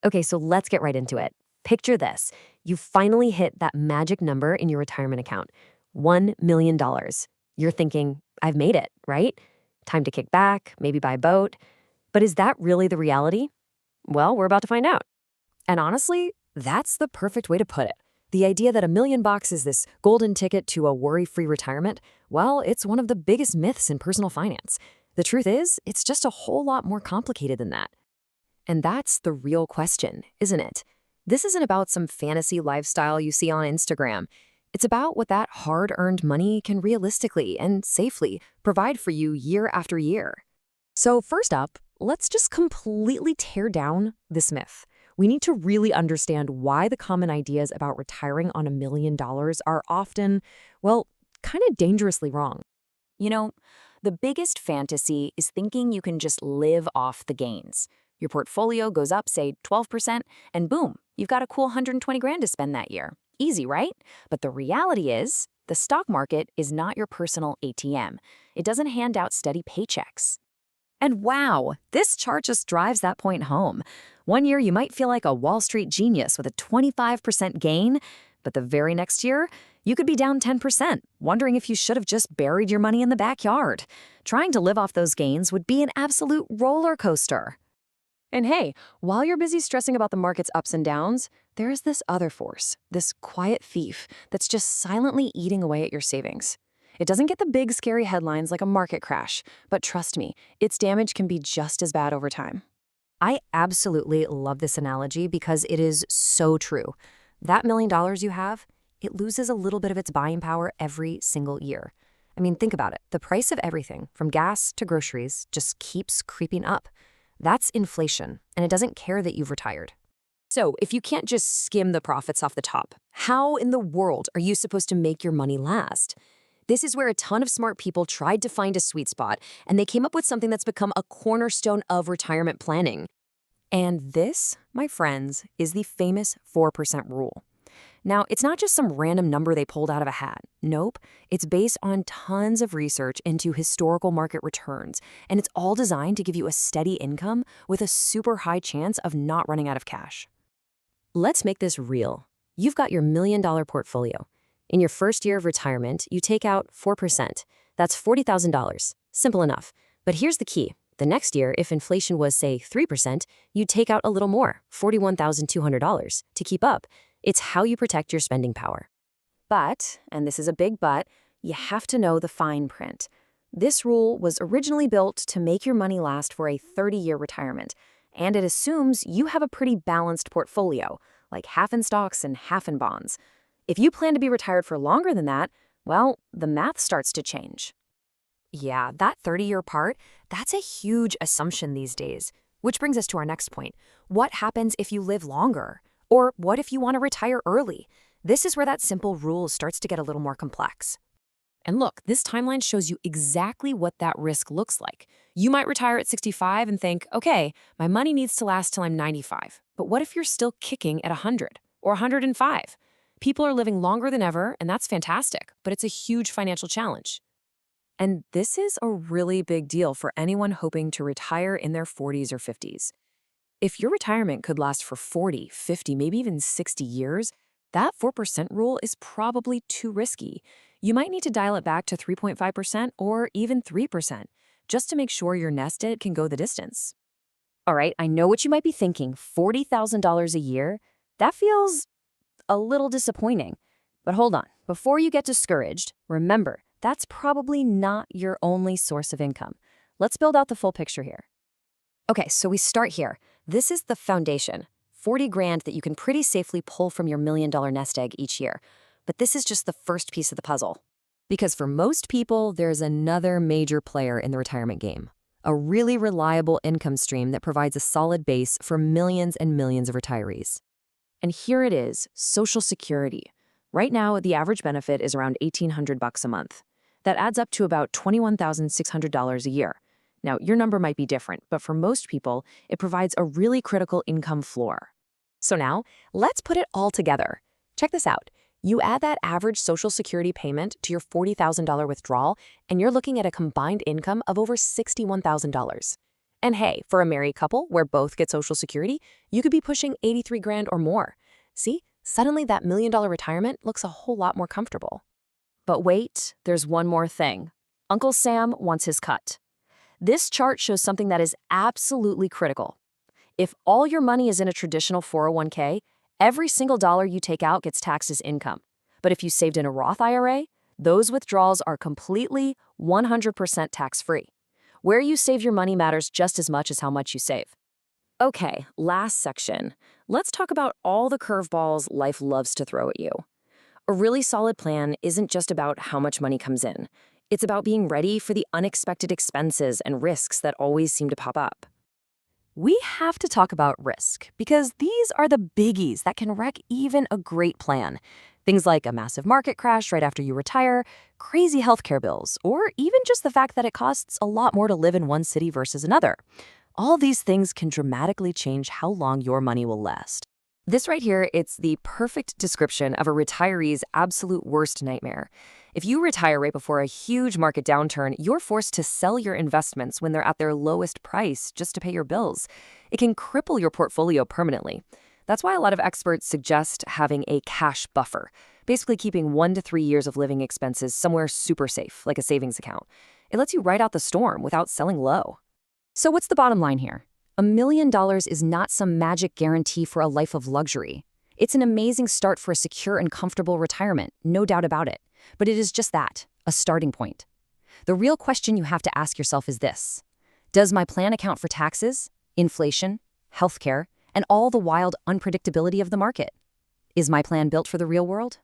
Okay, so let's get right into it. Picture this. You finally hit that magic number in your retirement account, $1 million. You're thinking, I've made it, right? Time to kick back, maybe buy a boat. But is that really the reality? Well, we're about to find out. And honestly, that's the perfect way to put it. The idea that $1 million is this golden ticket to a worry-free retirement, well, it's one of the biggest myths in personal finance. The truth is, it's just a whole lot more complicated than that. And that's the real question, isn't it? This isn't about some fantasy lifestyle you see on Instagram. It's about what that hard-earned money can realistically and safely provide for you year after year. So first up, let's just completely tear down this myth. We need to really understand why the common ideas about retiring on $1 million are often, well, kind of dangerously wrong. You know, the biggest fantasy is thinking you can just live off the gains. Your portfolio goes up, say, 12%, and boom, you've got a cool 120 grand to spend that year. Easy, right? But the reality is, the stock market is not your personal ATM. It doesn't hand out steady paychecks. And wow, this chart just drives that point home. One year you might feel like a Wall Street genius with a 25% gain, but the very next year, you could be down 10%, wondering if you should have just buried your money in the backyard. Trying to live off those gains would be an absolute roller coaster. And hey, while you're busy stressing about the market's ups and downs, there is this other force, this quiet thief that's just silently eating away at your savings. It doesn't get the big, scary headlines like a market crash, but trust me, its damage can be just as bad over time. I absolutely love this analogy because it is so true. That $1 million you have, it loses a little bit of its buying power every single year. I mean, think about it. The price of everything, from gas to groceries, just keeps creeping up. That's inflation, and it doesn't care that you've retired. So, if you can't just skim the profits off the top, how in the world are you supposed to make your money last? This is where a ton of smart people tried to find a sweet spot, and they came up with something that's become a cornerstone of retirement planning. And this, my friends, is the famous 4% rule. Now, it's not just some random number they pulled out of a hat. Nope. It's based on tons of research into historical market returns, and it's all designed to give you a steady income with a super high chance of not running out of cash. Let's make this real. You've got your $1 million portfolio. In your first year of retirement, you take out 4%. That's $40,000. Simple enough. But here's the key. The next year, if inflation was, say, 3%, you'd take out a little more, $41,200, to keep up. It's how you protect your spending power. But, and this is a big but, you have to know the fine print. This rule was originally built to make your money last for a 30-year retirement, and it assumes you have a pretty balanced portfolio, like half in stocks and half in bonds. If you plan to be retired for longer than that, well, the math starts to change. Yeah, that 30-year part, that's a huge assumption these days. Which brings us to our next point. What happens if you live longer? Or what if you want to retire early? This is where that simple rule starts to get a little more complex. And look, this timeline shows you exactly what that risk looks like. You might retire at 65 and think, okay, my money needs to last till I'm 95. But what if you're still kicking at 100 or 105? People are living longer than ever, and that's fantastic, but it's a huge financial challenge. And this is a really big deal for anyone hoping to retire in their 40s or 50s. If your retirement could last for 40, 50, maybe even 60 years, that 4% rule is probably too risky. You might need to dial it back to 3.5% or even 3%, just to make sure your nest egg can go the distance. All right, I know what you might be thinking, $40,000 a year? That feels a little disappointing. But hold on, before you get discouraged, remember, that's probably not your only source of income. Let's build out the full picture here. Okay, so we start here. This is the foundation, 40 grand that you can pretty safely pull from your $1 million nest egg each year. But this is just the first piece of the puzzle. Because for most people, there's another major player in the retirement game, a really reliable income stream that provides a solid base for millions and millions of retirees. And here it is, Social Security. Right now, the average benefit is around $1,800 a month. That adds up to about $21,600 a year. Now, your number might be different, but for most people, it provides a really critical income floor. So now, let's put it all together. Check this out. You add that average Social Security payment to your $40,000 withdrawal, and you're looking at a combined income of over $61,000. And hey, for a married couple where both get Social Security, you could be pushing 83 grand or more. See, suddenly that $1 million retirement looks a whole lot more comfortable. But wait, there's one more thing. Uncle Sam wants his cut. This chart shows something that is absolutely critical. If all your money is in a traditional 401k, every single dollar you take out gets taxed as income. But if you saved in a Roth IRA, those withdrawals are completely 100% tax-free. Where you save your money matters just as much as how much you save. Okay, last section. Let's talk about all the curveballs life loves to throw at you. A really solid plan isn't just about how much money comes in. It's about being ready for the unexpected expenses and risks that always seem to pop up. We have to talk about risk because these are the biggies that can wreck even a great plan. Things like a massive market crash right after you retire, crazy healthcare bills, or even just the fact that it costs a lot more to live in one city versus another. All these things can dramatically change how long your money will last. This right here, it's the perfect description of a retiree's absolute worst nightmare. If you retire right before a huge market downturn, you're forced to sell your investments when they're at their lowest price just to pay your bills. It can cripple your portfolio permanently. That's why a lot of experts suggest having a cash buffer, basically keeping 1 to 3 years of living expenses somewhere super safe, like a savings account. It lets you ride out the storm without selling low. So what's the bottom line here? $1 million is not some magic guarantee for a life of luxury. It's an amazing start for a secure and comfortable retirement, no doubt about it. But it is just that, a starting point. The real question you have to ask yourself is this: does my plan account for taxes, inflation, healthcare, and all the wild unpredictability of the market? Is my plan built for the real world?